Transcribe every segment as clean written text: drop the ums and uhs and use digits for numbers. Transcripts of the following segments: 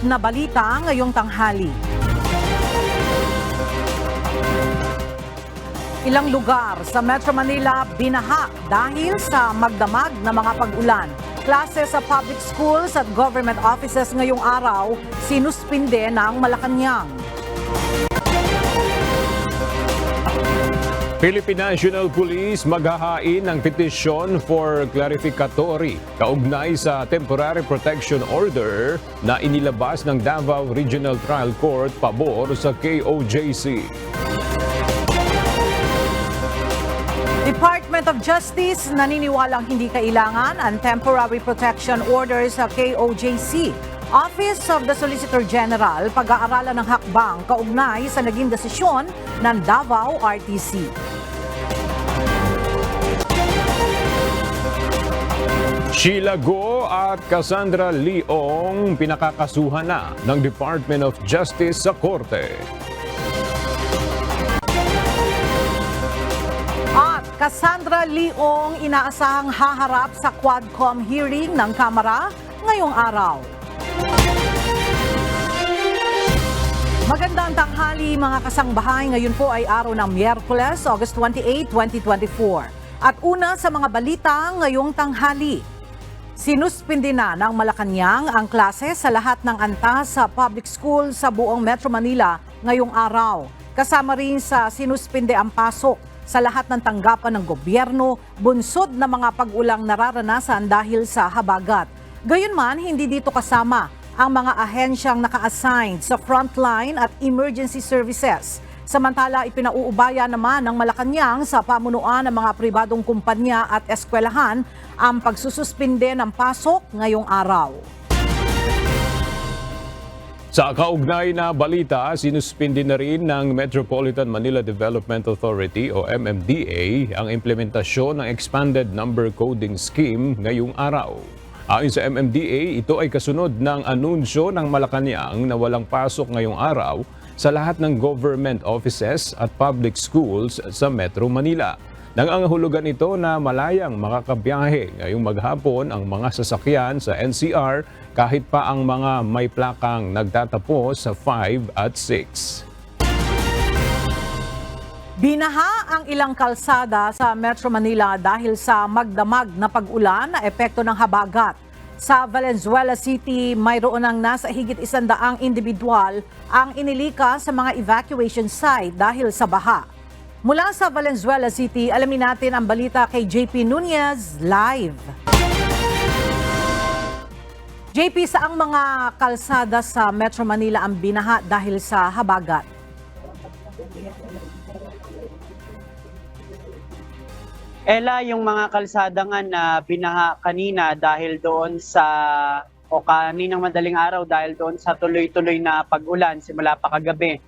na balita ngayong tanghali. Ilang lugar sa Metro Manila binaha dahil sa magdamag na mga pag-ulan. Klase sa public schools at government offices ngayong araw, sinuspinde ng Malacanang. Philippine National Police maghahain ng petisyon for clarificatory kaugnay sa Temporary Protection Order na inilabas ng Davao Regional Trial Court pabor sa KOJC. Department of Justice naniniwalang hindi kailangan ang Temporary Protection Order sa KOJC. Office of the Solicitor General pag-aaralan ng hakbang kaugnay sa naging desisyon ng Davao RTC. Sheila Go at Cassandra Leong pinakakasuhan na ng Department of Justice sa korte. At Cassandra Leong inaasahang haharap sa Quadcom hearing ng Kamara ngayong araw. Magandang tanghali mga kasangbahay. Ngayon po ay araw ng Miyerkules, August 28, 2024. At una sa mga balita ngayong tanghali. Sinuspindi na ng Malacanang ang klase sa lahat ng antas sa public school sa buong Metro Manila ngayong araw. Kasama rin sa sinuspindi ang pasok sa lahat ng tanggapan ng gobyerno, bunsod na mga pag-ulang nararanasan dahil sa habagat. Gayunman, hindi dito kasama ang mga ahensyang naka-assign sa frontline at emergency services. Samantala, ipinauubaya naman ng Malacanang sa pamunuan ng mga pribadong kumpanya at eskwelahan ang pagsususpinde ng pasok ngayong araw. Sa kaugnay na balita, sinuspindi na rin ng Metropolitan Manila Development Authority o MMDA ang implementasyon ng Expanded Number Coding Scheme ngayong araw. Ayon sa MMDA, ito ay kasunod ng anunsyo ng Malacanang na walang pasok ngayong araw sa lahat ng government offices at public schools sa Metro Manila. Nangangahulugan ito na malayang makakabiyahe ngayong maghapon ang mga sasakyan sa NCR kahit pa ang mga may plakang nagtatapos sa 5 at 6. Binaha ang ilang kalsada sa Metro Manila dahil sa magdamag na pag-ulan na epekto ng habagat. Sa Valenzuela City, mayroon ng nasa higit 100 individual ang inilika sa mga evacuation site dahil sa baha. Mula sa Valenzuela City, alamin natin ang balita kay JP Nunez live. JP, saang mga kalsada sa Metro Manila ang binaha dahil sa habagat? Ella, yung mga kalsada nga na binaha kanina dahil doon sa, o kaninang madaling araw dahil doon sa tuloy-tuloy na pag-ulan simula pa kagabi,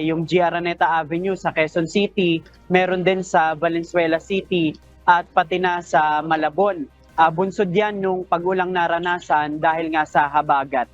yung G. Araneta Avenue sa Quezon City, meron din sa Valenzuela City at pati na sa Malabon. Bunsod yan nung pag-ulang naranasan dahil nga sa habagat.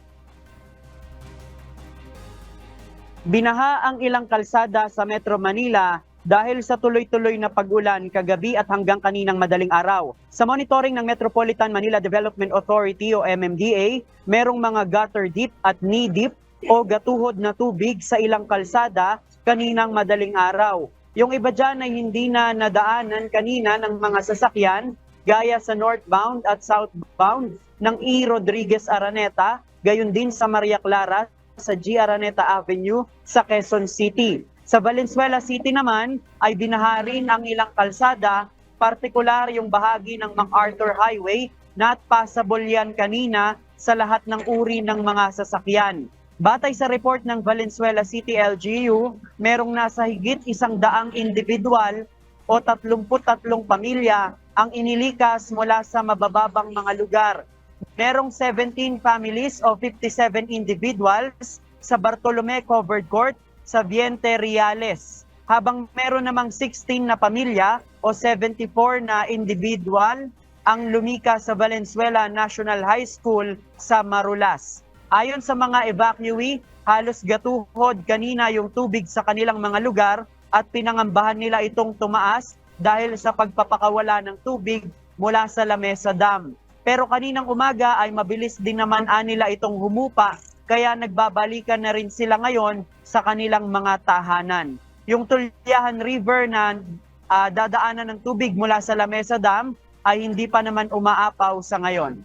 Binaha ang ilang kalsada sa Metro Manila dahil sa tuloy-tuloy na pag-ulan kagabi at hanggang kaninang madaling araw. Sa monitoring ng Metropolitan Manila Development Authority o MMDA, merong mga gutter deep at knee deep o gatuhod na tubig sa ilang kalsada kaninang madaling araw. Yung iba dyan ay hindi na nadaanan kanina ng mga sasakyan gaya sa northbound at southbound ng E. Rodriguez Araneta, gayon din sa Maria Clara sa G. Araneta Avenue sa Quezon City. Sa Valenzuela City naman ay binaha rin ang ilang kalsada, partikular yung bahagi ng MacArthur Highway na passable yan kanina sa lahat ng uri ng mga sasakyan. Batay sa report ng Valenzuela City LGU, merong nasa higit 100 individual o 33 pamilya ang inilikas mula sa mabababang mga lugar. Merong 17 families o 57 individuals sa Bartolome Covered Court sa Viente Reales, habang meron namang 16 na pamilya o 74 na individual ang lumikas sa Valenzuela National High School sa Marulas. Ayon sa mga evacuee, halos gatuhod kanina yung tubig sa kanilang mga lugar at pinangambahan nila itong tumaas dahil sa pagpapakawala ng tubig mula sa Lamesa Dam. Pero kaninang umaga ay mabilis din naman nila itong humupa kaya nagbabalikan na rin sila ngayon sa kanilang mga tahanan. Yung Tulyahan River na dadaanan ng tubig mula sa Lamesa Dam ay hindi pa naman umaapaw sa ngayon.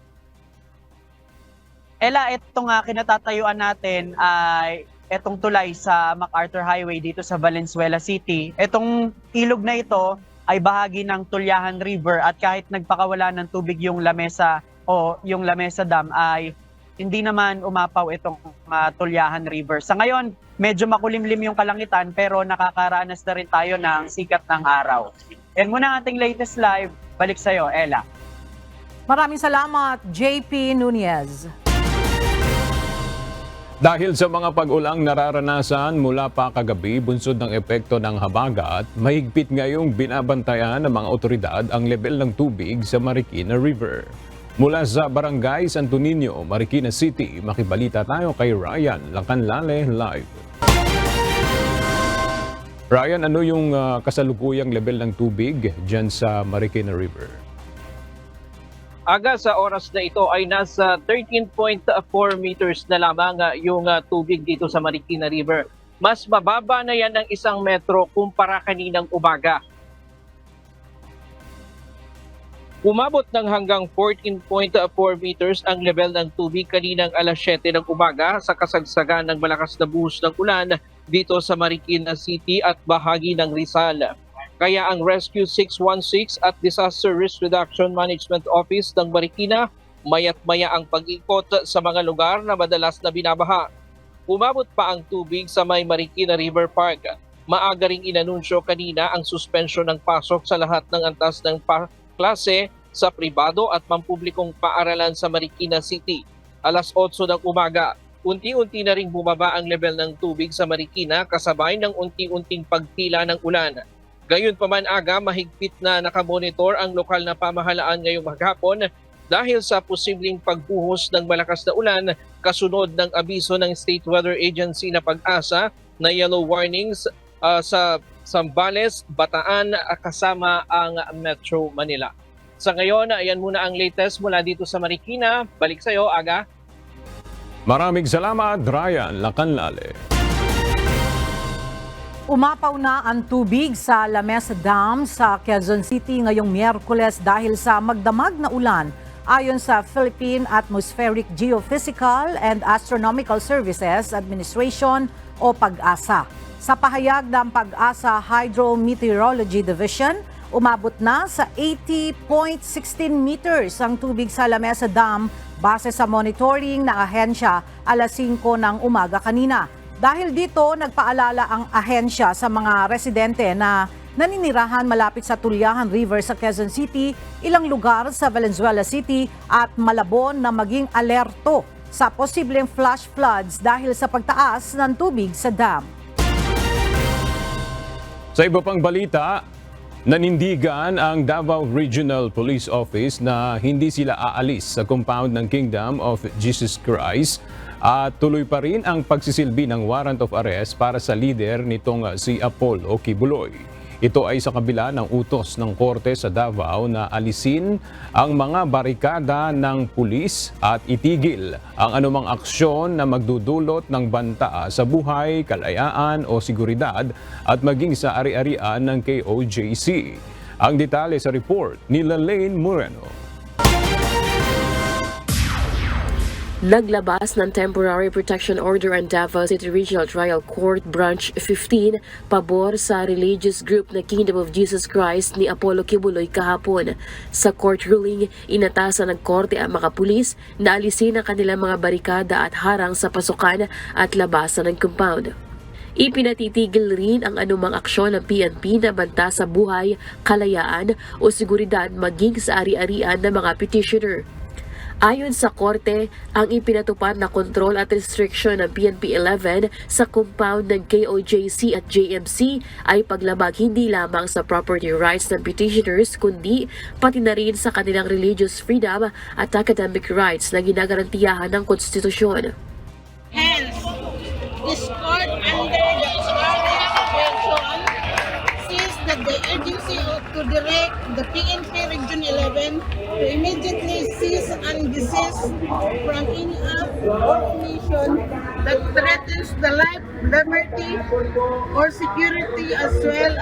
Ella, itong kinatatayuan natin ay itong tulay sa MacArthur Highway dito sa Valenzuela City. Itong ilog na ito ay bahagi ng Tulyahan River at kahit nagpakawala ng tubig yung Lamesa o yung Lamesa Dam ay hindi naman umapaw itong Tulyahan River. Sa ngayon, medyo makulimlim yung kalangitan pero nakakaranas na rin tayo ng sikat ng araw. Yan muna ang ating latest live. Balik sa'yo, Ella. Maraming salamat, JP Nunez. Dahil sa mga pag-ulang nararanasan mula pa kagabi, bunsod ng epekto ng habagat, mahigpit ngayong binabantayan ng mga otoridad ang level ng tubig sa Marikina River. Mula sa Barangay Santo Niño, Marikina City, makibalita tayo kay Ryan Lacanlale live. Ryan, ano yung kasalukuyang level ng tubig dyan sa Marikina River? Aga sa oras na ito ay nasa 13.4 meters na lamang yung tubig dito sa Marikina River. Mas mababa na yan ng 1 metro kumpara kaninang umaga. Umabot ng hanggang 14.4 meters ang level ng tubig kaninang alas 7 ng umaga sa kasagsagan ng malakas na buhos ng ulan dito sa Marikina City at bahagi ng Rizal. Kaya ang Rescue 616 at Disaster Risk Reduction Management Office ng Marikina mayat-maya ang pag-ikot sa mga lugar na madalas na binabaha. Umabot pa ang tubig sa may Marikina River Park. Maaga ring inanunsyo kanina ang suspensyon ng pasok sa lahat ng antas ng klase sa pribado at pampublikong paaralan sa Marikina City. Alas 8 ng umaga, unti-unti na ring bumaba ang level ng tubig sa Marikina kasabay ng unti-unting pagtila ng ulan. Gayunpaman aga, mahigpit na nakamonitor ang lokal na pamahalaan ngayong maghapon dahil sa posibleng pagbuhos ng malakas na ulan kasunod ng abiso ng State Weather Agency na Pag-asa na yellow warnings sa Zambales, Bataan kasama ang Metro Manila. Sa ngayon, ayan muna ang latest mula dito sa Marikina. Balik sa iyo, Aga. Maraming salamat, Ryan Lacanlale. Umapaw na ang tubig sa Lamesa Dam sa Quezon City ngayong Miyerkules dahil sa magdamag na ulan ayon sa Philippine Atmospheric Geophysical and Astronomical Services Administration o Pag-asa. Sa pahayag ng Pag-asa Hydrometeorology Division, umabot na sa 80.16 meters ang tubig sa Lamesa Dam base sa monitoring ng ahensya alas 5 ng umaga kanina. Dahil dito, nagpaalala ang ahensya sa mga residente na naninirahan malapit sa Tulyahan River sa Quezon City, ilang lugar sa Valenzuela City at Malabon na maging alerto sa posibleng flash floods dahil sa pagtaas ng tubig sa dam. Sa iba pang balita, nanindigan ang Davao Regional Police Office na hindi sila aalis sa compound ng Kingdom of Jesus Christ at tuloy pa rin ang pagsisilbi ng warrant of arrest para sa leader nitong si Apollo Kibuloy. Ito ay sa kabila ng utos ng korte sa Davao na alisin ang mga barikada ng pulis at itigil ang anumang aksyon na magdudulot ng banta sa buhay, kalayaan o seguridad at maging sa ari-arian ng KOJC. Ang detalye sa report ni Lalaine Moreno. Naglabas ng Temporary Protection Order ang Davao City Regional Trial Court Branch 15 pabor sa religious group na Kingdom of Jesus Christ ni Apollo Kibuloy kahapon. Sa court ruling, inatasan ng korte ang mga pulis na alisin ang kanilang mga barikada at harang sa pasukan at labasan ng compound. Ipinatitigil rin ang anumang aksyon ng PNP na banta sa buhay, kalayaan o seguridad maging sa ari-arian ng mga petitioner. Ayon sa korte, ang ipinatupad na kontrol at restriction ng PNP 11 sa compound ng KOJC at JMC ay paglabag hindi lamang sa property rights ng petitioners kundi pati na rin sa kanilang religious freedom at academic rights na ginagarantiyahan ng konstitusyon. Hence, this court under the Islamic Convention sees that the urgency to direct direct the PNP Region 11 to immediately cease and desist from any act or omission that threatens the life, liberty, or security as well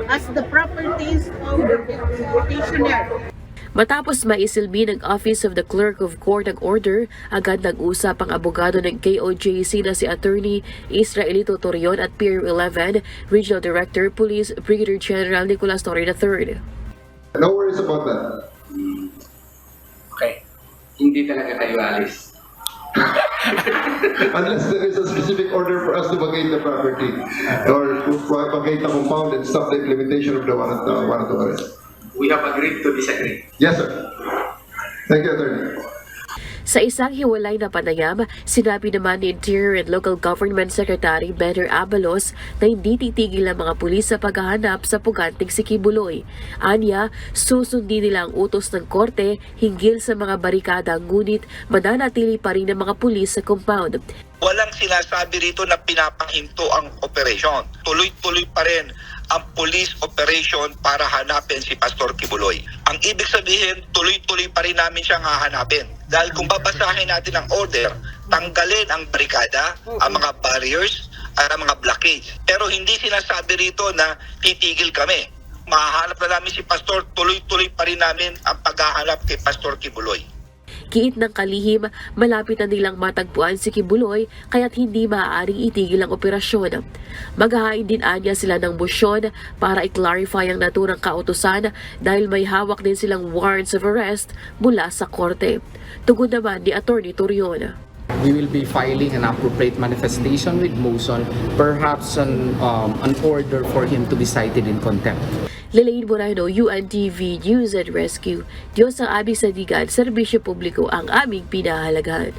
as the properties of the petitioner. Matapos maisilbi ng Office of the Clerk of Court ang order, agad nag-usap ang abogado ng KOJC na si Attorney Israelito Torion at Pier 11 Regional Director Police Brigadier General Nicolas Torre III. No worries about that. Okay. Hindi talaga kayo alis. Unless there is a specific order for us to vacate the property or to vacate the compound and stop the implementation of the warrant of arrest. We have agreed to disagree. Yes, sir. Thank you, Attorney. Sa isang hiwalay na panayam, sinabi naman ni Interior and Local Government Secretary Beder Abalos na hindi titigil ang mga pulis sa paghahanap sa puganting si Kibuloy. Anya, susundin nila ang utos ng korte hinggil sa mga barikada, ngunit mananatili pa rin ang mga pulis sa compound. Walang sinasabi rito na pinapahinto ang operasyon. Tuloy-tuloy pa rin ang police operation para hanapin si Pastor Kibuloy. Ang ibig sabihin, tuloy-tuloy pa rin namin siyang hahanapin. Dahil kung babasahin natin ang order, tanggalin ang barikada, ang mga barriers, at ang mga blockades. Pero hindi sinasabi rito na titigil kami. Mahahanap na namin si Pastor, tuloy-tuloy pa rin namin ang paghahanap kay Pastor Kibuloy. Kiit ng kalihim, malapit na nilang matagpuan si Kibuloy kaya't hindi maaaring itigil ang operasyon. Maghahain din anya sila ng motion para i-clarify ang naturang kautusan dahil may hawak din silang warrants of arrest mula sa korte. Tugon naman ni Attorney Torion. We will be filing an appropriate manifestation with motion, perhaps an order for him to be cited in contempt. Lelaine Moreno, UNTV News and Rescue. Diyos ang aming sandigan, serbisyo publiko ang aming pinahahalagahan.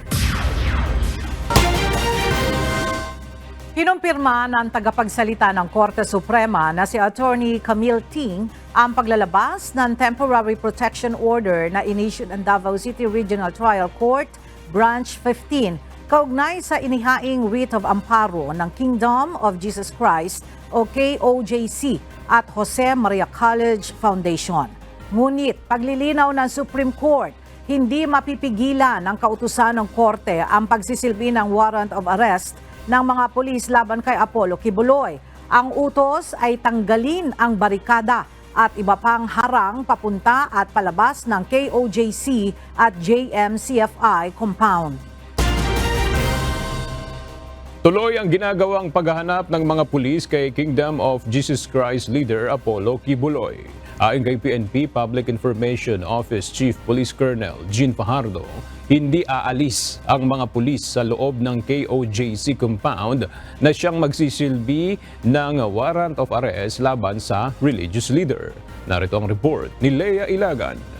Kinumpirma ng tagapagsalita ng Korte Suprema na si Attorney Camille Ting ang paglalabas ng Temporary Protection Order na inissued ng Davao City Regional Trial Court Branch 15 kaugnay sa inihaing writ of amparo ng Kingdom of Jesus Christ o KOJC at Jose Maria College Foundation. Ngunit paglilinaw ng Supreme Court, hindi mapipigilan ng kautusan ng korte ang pagsisilbi ng warrant of arrest ng mga pulis laban kay Apollo Kibuloy. Ang utos ay tanggalin ang barikada at iba pang harang papunta at palabas ng KOJC at JMCFI compound. Tuloy ang ginagawang paghahanap ng mga pulis kay Kingdom of Jesus Christ leader Apollo Kibuloy. Ayon kay PNP Public Information Office Chief Police Colonel Jean Fajardo, hindi aalis ang mga pulis sa loob ng KOJC compound na siyang magsisilbi ng warrant of arrest laban sa religious leader. Narito ang report ni Lea Ilagan.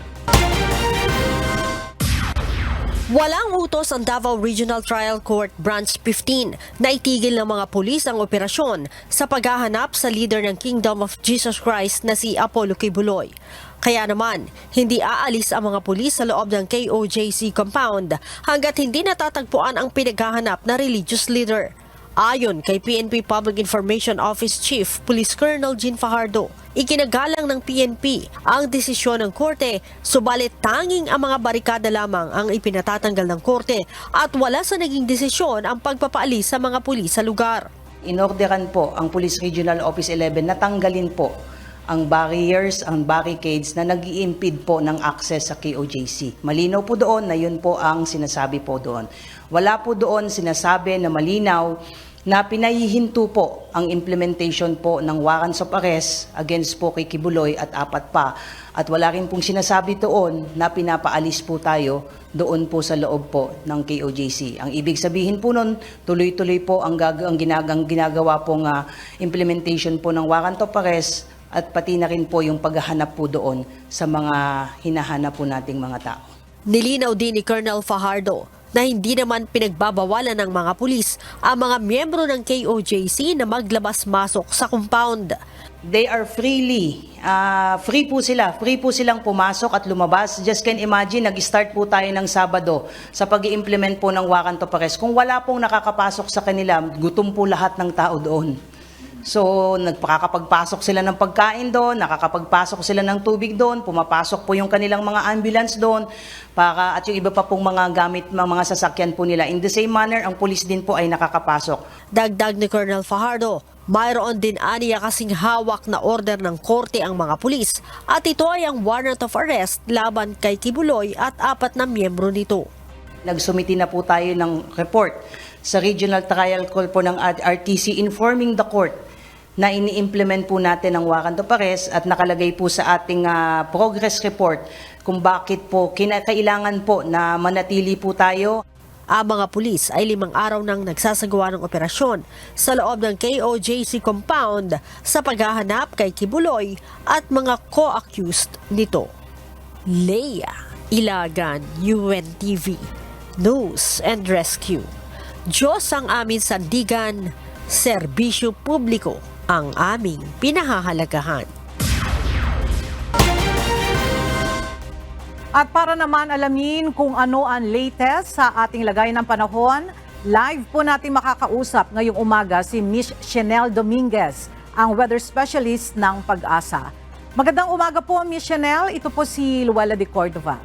Walang utos ang Davao Regional Trial Court Branch 15 na itigil ng mga pulis ang operasyon sa paghahanap sa leader ng Kingdom of Jesus Christ na si Apollo Kibuloy. Kaya naman, hindi aalis ang mga pulis sa loob ng KOJC compound hanggat hindi natatagpuan ang pinaghahanap na religious leader. Ayon kay PNP Public Information Office Chief Police Colonel Jean Fajardo, ikinagalang ng PNP ang desisyon ng korte, subalit tanging ang mga barikada lamang ang ipinatatanggal ng korte at wala sa naging desisyon ang pagpapaalis sa mga pulis sa lugar. Inorderan po ang Police Regional Office 11 na tanggalin po ang barriers, ang barricades na nag-i-impede po ng access sa KOJC. Malinaw po doon na yun po ang sinasabi po doon. Wala po doon sinasabi na malinaw na pinahihinto po ang implementation po ng warrants of arrest against po kay Kibuloy at 4 pa. At wala rin pong sinasabi doon na pinapaalis po tayo doon po sa loob po ng KOJC. Ang ibig sabihin po nun, tuloy-tuloy po ang ginagawa pong implementation po ng warrant of arrest at pati na rin po yung paghahanap po doon sa mga hinahanap po nating mga tao. Nilinaw din ni Colonel Fajardo na hindi naman pinagbabawalan ng mga pulis ang mga miyembro ng KOJC na maglabas-masok sa compound. They are free po silang pumasok at lumabas. Just can imagine, nag-start po tayo ng Sabado sa pag-i-implement po ng warrant of arrest. Kung wala pong nakakapasok sa kanila, gutom po lahat ng tao doon. So, nakakapagpasok sila ng pagkain doon, nakakapagpasok sila ng tubig doon, pumapasok po yung kanilang mga ambulance doon, at yung iba pa pong mga gamit, mga sasakyan po nila. In the same manner, ang pulis din po ay nakakapasok. Dagdag ni Colonel Fajardo, mayroon din aniya kasing hawak na order ng korte ang mga pulis at ito ay ang warrant of arrest laban kay Kibuloy at 4 na miyembro nito. Nagsumiti na po tayo ng report sa Regional Trial Court po ng RTC informing the court na ini-implement po natin ang warrant of arrest at nakalagay po sa ating progress report kung bakit po kinakailangan po na manatili po tayo. Ang mga pulis ay 5 araw nang nagsasagawa ng operasyon sa loob ng KOJC compound sa paghahanap kay Kibuloy at mga co-accused nito. Leia Ilagan, UNTV, News and Rescue. Diyos ang aming sandigan, serbisyo publiko ang aming pinahahalagahan. At para naman alamin kung ano ang latest sa ating lagay ng panahon, live po natin makakausap ngayong umaga si Miss Chanel Dominguez, ang weather specialist ng Pag-asa. Magandang umaga po, Miss Chanel. Ito po si Luella de Cordova.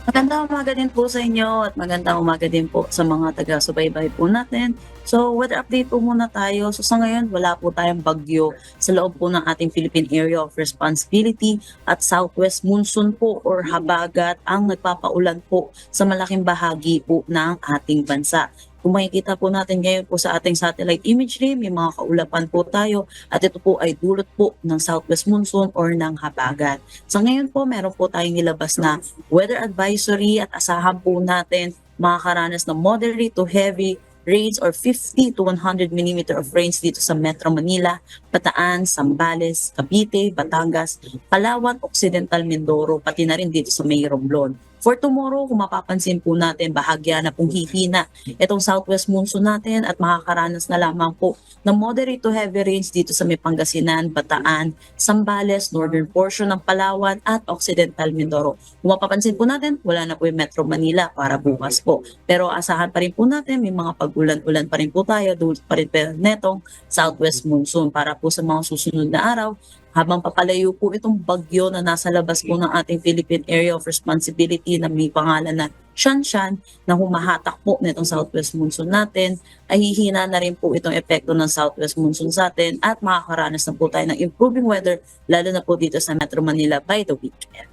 Magandang umaga din po sa inyo at magandang umaga din po sa mga taga-subaybay po natin. So, weather update po muna tayo. So, sa ngayon, wala po tayong bagyo sa loob po ng ating Philippine Area of Responsibility at southwest monsoon po or habagat ang nagpapaulan po sa malaking bahagi po ng ating bansa. Kung makikita po natin ngayon po sa ating satellite imagery, may mga kaulapan po tayo at ito po ay dulot po ng southwest monsoon or ng habagat. Sa ngayon po, meron po tayong nilabas na weather advisory at asahan po natin makakaranas ng moderate to heavy rains or 50 to 100 mm of rains dito sa Metro Manila, Bataan, Zambales, Cavite, Batangas, Palawan, Occidental Mindoro, pati na rin dito sa May Romblon. For tomorrow, kung mapapansin po natin, bahagya na pong hihina itong southwest monsoon natin at makakaranas na lamang po ng moderate to heavy rains dito sa may Pangasinan, Bataan, Zambales, northern portion ng Palawan at Occidental Mindoro. Kung mapapansin po natin, wala na po yung Metro Manila para bukas po. Pero asahan pa rin po natin, may mga pag-ulan-ulan pa rin po tayo, dulot pa rin po netong southwest monsoon para po sa mga susunod na araw. Habang papalayo po itong bagyo na nasa labas po ng ating Philippine Area of Responsibility na may pangalan na Shanshan na humahatak po nitong southwest monsoon natin, ay hihina na rin po itong epekto ng southwest monsoon sa atin at makakaranas na po tayo ng improving weather lalo na po dito sa Metro Manila by the weekend.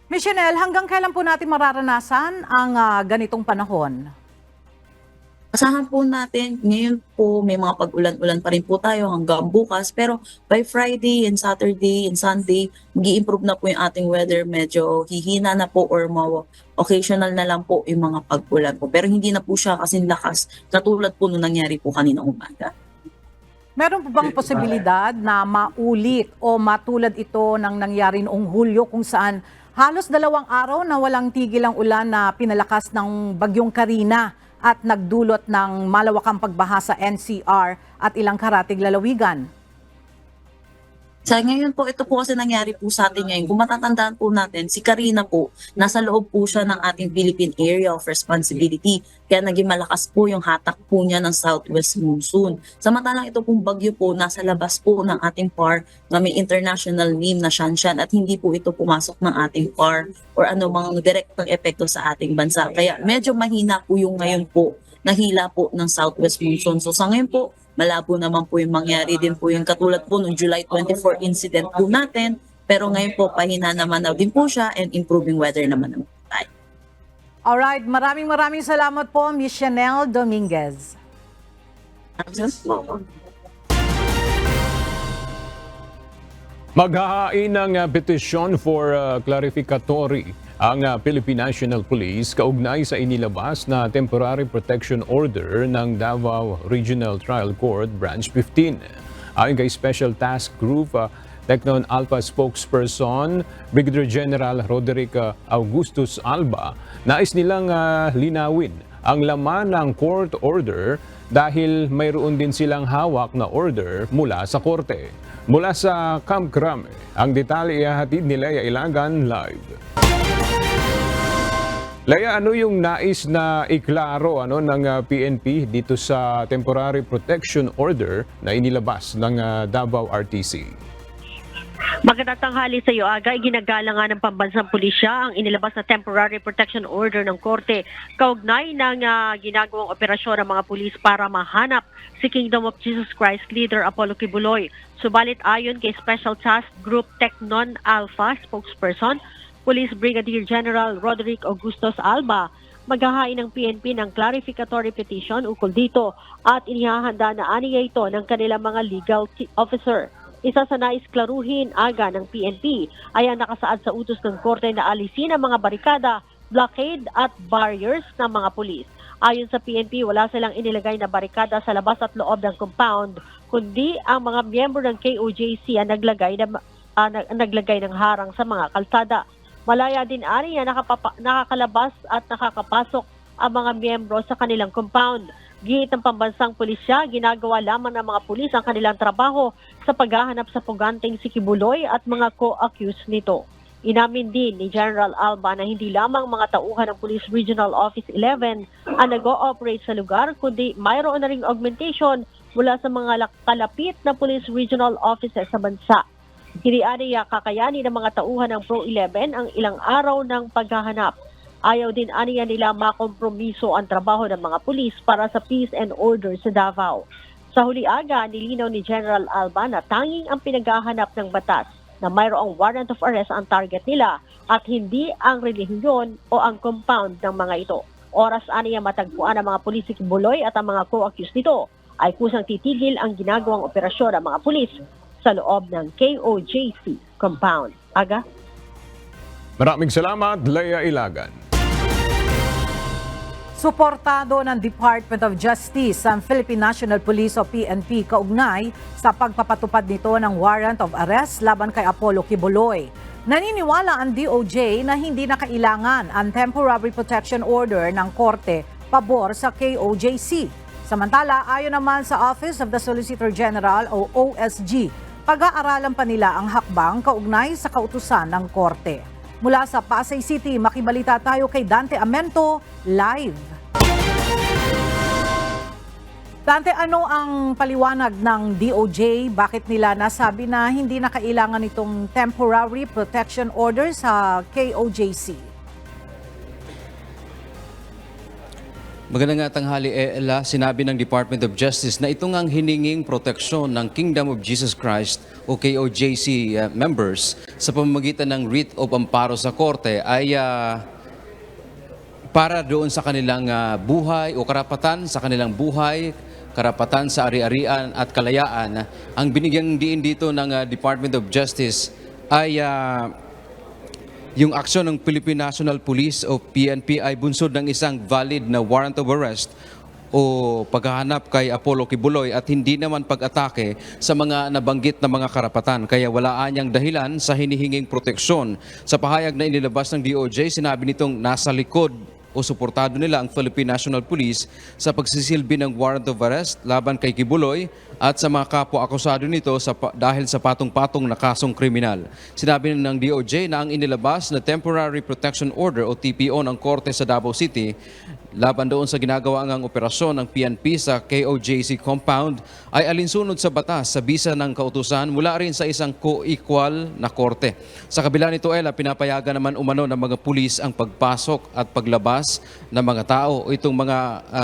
Miss Chanel, hanggang kailan po natin mararanasan ang ganitong panahon? Asahan po natin, ngayon po may mga pag-ulan-ulan pa rin po tayo hanggang bukas. Pero by Friday and Saturday and Sunday, mag-i-improve na po yung ating weather. Medyo hihina na po or occasional na lang po yung mga pag-ulan po. Pero hindi na po siya kasing lakas katulad po nung nangyari po kaninang umaga. Meron po bang posibilidad na maulit o matulad ito ng nangyari noong Hulyo kung saan halos 2 araw na walang tigil ang ulan na pinalakas ng Bagyong Karina at nagdulot ng malawakang pagbaha sa NCR at ilang karatig lalawigan? Sa ngayon po, ito po kasi nangyari po sa atin ngayon. Kung matatandaan po natin, si Karina po, nasa loob po siya ng ating Philippine Area of Responsibility. Kaya naging malakas po yung hatak po niya ng southwest monsoon. Samantalang ito pong bagyo po, nasa labas po ng ating PAR na may international name na Shanshan at hindi po ito pumasok ng ating PAR or anumang direktang epekto sa ating bansa. Kaya medyo mahina po yung ngayon po, nahila po ng southwest monsoon. So sa ngayon po, malabo naman po yung mangyari din po yung katulad po noong July 24 incident po natin. Pero ngayon po, pahina naman na din po siya and improving weather naman tayo. Alright, maraming salamat po, Miss Chanel Dominguez. Maghahain ng petisyon for clarificatory ang Philippine National Police kaugnay sa inilabas na temporary protection order ng Davao Regional Trial Court Branch 15. Ayon kay Special Task Group Tecnon Alpha spokesperson Brigadier General Roderick Augustus Alba, nais nilang linawin ang laman ng court order dahil mayroon din silang hawak na order mula sa korte. Mula sa Camp Crame, ang detalye ihahatid ni Leia Ilagan live. Leia, ano yung nais na iklaro ng PNP dito sa Temporary Protection Order na inilabas ng Davao RTC? Magandang tanghali sa iyo, Aga. Ginagala nga ng pambansang pulisya ang inilabas na Temporary Protection Order ng Korte kaugnay ng ginagawang operasyon ng mga pulis para mahanap si Kingdom of Jesus Christ leader Apollo Kibuloy. Subalit ayon kay Special Task Group Technon Alpha spokesperson, Police Brigadier General Roderick Augustos Alba, maghahain ng PNP ng clarificatory petition ukol dito at inihahanda na aniya ito ng kanilang mga legal officer. Isa sa nais klaruhin aga ng PNP ay ang nakasaad sa utos ng korte na alisin ang mga barikada, blockade at barriers ng mga pulis. Ayon sa PNP, wala silang inilagay na barikada sa labas at loob ng compound, kundi ang mga miyembro ng KOJC ang naglagay ng harang sa mga kalsada. Malaya din aniya nakakalabas at nakakapasok ang mga miyembro sa kanilang compound. Gihit ng pambansang pulisya, ginagawa lamang ng mga pulis ang kanilang trabaho sa paghahanap sa puganteng si Kibuloy at mga co-accused nito. Inamin din ni General Alba na hindi lamang mga tauhan ng Police Regional Office 11 ang nag-ooperate sa lugar, kundi mayroon na ring augmentation mula sa mga kalapit na Police Regional Offices sa bansa. Kinianiya kakayanin ng mga tauhan ng Pro 11 ang ilang araw ng paghahanap. Ayaw din aniya nila makompromiso ang trabaho ng mga pulis para sa peace and order sa Davao. Sa huli aga, nilinaw ni General Alba na tanging ang pinaghahanap ng batas na mayroong warrant of arrest ang target nila at hindi ang relihiyon o ang compound ng mga ito. Oras aniya matagpuan ng mga pulis si Kibuloy at ang mga co-accused nito ay kusang titigil ang ginagawang operasyon ng mga pulis sa loob ng KOJC compound. Aga? Maraming salamat, Leia Ilagan. Suportado ng Department of Justice ang Philippine National Police o PNP kaugnay sa pagpapatupad nito ng warrant of arrest laban kay Apollo Kibuloy. Naniniwala ang DOJ na hindi na kailangan ang temporary protection order ng korte pabor sa KOJC. Samantala, ayon naman sa Office of the Solicitor General o OSG, pag-aaralan pa nila ang hakbang kaugnay sa kautusan ng korte. Mula sa Pasay City, makibalita tayo kay Dante Amento live. Dante, ano ang paliwanag ng DOJ? Bakit nila nasabi na hindi na kailangan itong temporary protection order sa KOJC? Magandang tanghali, Ella. Sinabi ng Department of Justice na ito ang hininging proteksyon ng Kingdom of Jesus Christ o KOJC members sa pamamagitan ng writ of amparo sa korte ay para doon sa kanilang buhay o karapatan sa kanilang buhay, karapatan sa ari-arian at kalayaan. Ang binigyang diin dito ng Department of Justice ay yung aksyon ng Philippine National Police o PNP ay bunsod ng isang valid na warrant of arrest o paghahanap kay Apollo Kibuloy at hindi naman pag-atake sa mga nabanggit na mga karapatan. Kaya wala anyang dahilan sa hinihinging proteksyon. Sa pahayag na inilabas ng DOJ, sinabi nitong nasa likod o suportado nila ang Philippine National Police sa pagsisilbi ng warrant of arrest laban kay Kibuloy at sa mga kapwa-akusado nito dahil sa patong-patong na kasong kriminal. Sinabi ng DOJ na ang inilabas na Temporary Protection Order o TPO ng Korte sa Davao City laban doon sa ginagawa ngang operasyon ng PNP sa KOJC compound ay alinsunod sa batas sa bisa ng kautusan mula rin sa isang co-equal na korte. Sa kabila nito, Ella, pinapayagan naman umano ng mga pulis ang pagpasok at paglabas ng mga tao o itong mga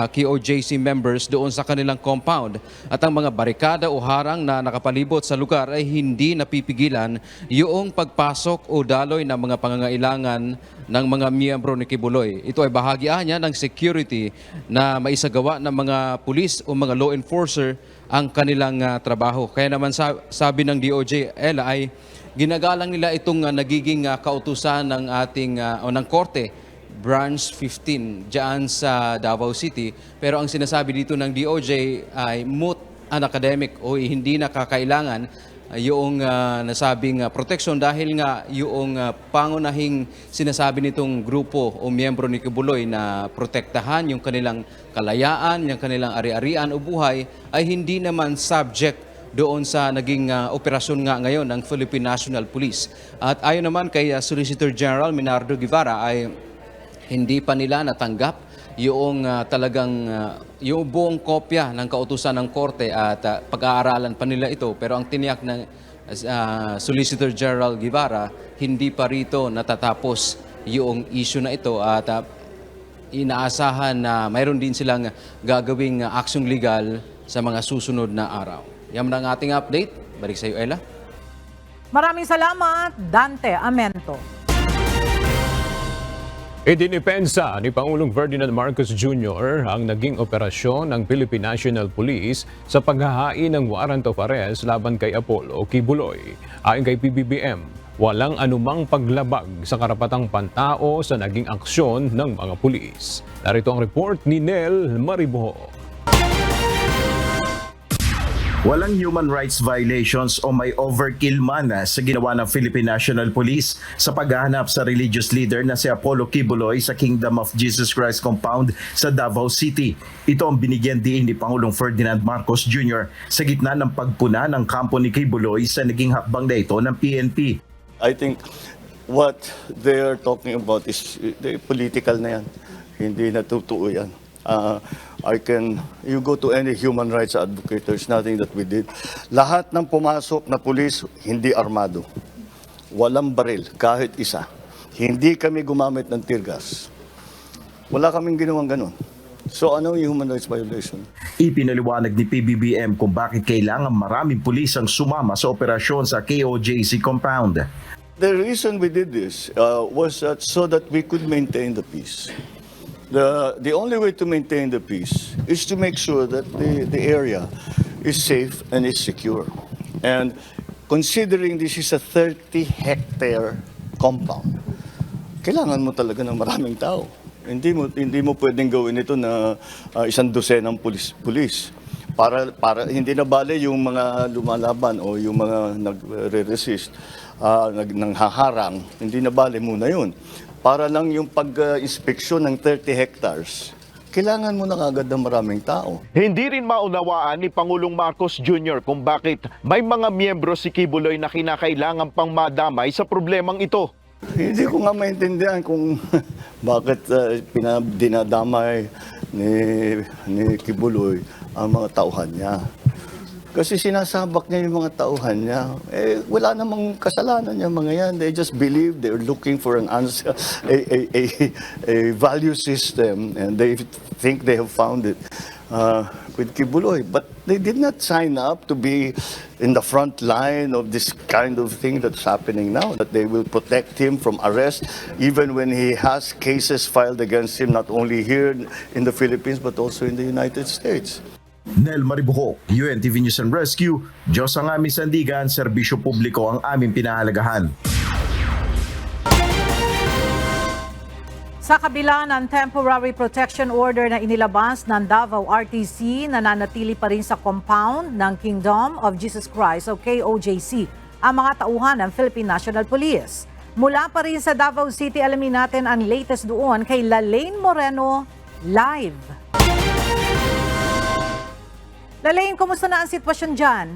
KOJC members doon sa kanilang compound at ang mga barikada o harang na nakapalibot sa lugar ay hindi napipigilan yung pagpasok o daloy ng mga pangangailangan ng mga miyembro ni Kibuloy. Ito ay bahagi niya ng security na maisagawa ng mga pulis o mga law enforcer ang kanilang trabaho. Kaya naman sabi ng DOJ, Ella, ay ginagalang nila itong nagiging kautusan ng ating o ng korte Branch 15 diyan sa Davao City. Pero ang sinasabi dito ng DOJ ay moot an academic o hindi na kakailangan yung nasabing protection dahil nga yung pangunahing sinasabi nitong grupo o miyembro ni Kibuloy na protektahan yung kanilang kalayaan, yung kanilang ari-arian o buhay ay hindi naman subject doon sa naging operasyon nga ngayon ng Philippine National Police. At ayon naman kay Solicitor General Minardo Guevara ay hindi pa nila natanggap yung yung buong kopya ng kautusan ng korte at pag-aaralan pa nila ito. Pero ang tiniyak ng Solicitor General Guevara, hindi pa rito natatapos yung issue na ito at inaasahan na mayroon din silang gagawing aksyong legal sa mga susunod na araw. Yan ang ating update. Balik sa iyo, Ella. Maraming salamat, Dante Amento. Idinipensa ni Pangulong Ferdinand Marcos Jr. ang naging operasyon ng Philippine National Police sa paghahain ng warrant of arrest laban kay Apollo Kibuloy. Ayon kay PBBM, walang anumang paglabag sa karapatang pantao sa naging aksyon ng mga pulis. Narito ang report ni Nel Mariboho. Walang human rights violations o may overkill man sa ginawa ng Philippine National Police sa paghahanap sa religious leader na si Apollo Kibuloy sa Kingdom of Jesus Christ compound sa Davao City. Ito ang binigyan diin ni Pangulong Ferdinand Marcos Jr. sa gitna ng pagpuna ng kampo ni Kibuloy sa naging hakbang na ito ng PNP. I think what they are talking about is political na yan. Hindi na totoo yan. You go to any human rights advocate, there's nothing that we did. Lahat ng pumasok na pulis, hindi armado. Walang baril, kahit isa. Hindi kami gumamit ng tear gas. Wala kaming ginawang ganun. So ano yung human rights violation? Ipinaliwanag ni PBBM kung bakit kailangan maraming pulis ang sumama sa operasyon sa KOJC compound. The reason we did this was so that we could maintain the peace. The only way to maintain the peace is to make sure that the area is safe and is secure. And considering this is a 30-hectare compound, kailangan mo talaga ng maraming tao. Hindi mo pwedeng gawin ito na 100 pulis. Para hindi na bale yung mga lumalaban o yung mga nagre-resist, nanghaharang, hindi na bale muna yun. Para lang yung pag-inspeksyon ng 30 hectares, kailangan mo na kagad ng maraming tao. Hindi rin maunawaan ni Pangulong Marcos Jr. kung bakit may mga miyembro si Kibuloy na kinakailangan pang madamay sa problemang ito. Hindi ko nga maintindihan kung bakit dinadamay ni Kibuloy ang mga tauhan niya. Kasi sinasabak niya yung mga tauhan niya. Wala namang kasalanan niya mga yan. They just believe they're looking for an answer, a value system, and they think they have found it with Kibuloy. But they did not sign up to be in the front line of this kind of thing that's happening now, that they will protect him from arrest, even when he has cases filed against him, not only here in the Philippines, but also in the United States. Nel Mariboho, UNTV News and Rescue, Diyos ang aming sandigan, serbisyo publiko ang aming pinahalagahan. Sa kabila ng temporary protection order na inilabas ng Davao RTC, nananatili pa rin sa compound ng Kingdom of Jesus Christ o KOJC ang mga tauhan ng Philippine National Police. Mula pa rin sa Davao City, alamin natin ang latest doon kay Lalaine Moreno live. Lalaine, kumusta na ang sitwasyon dyan?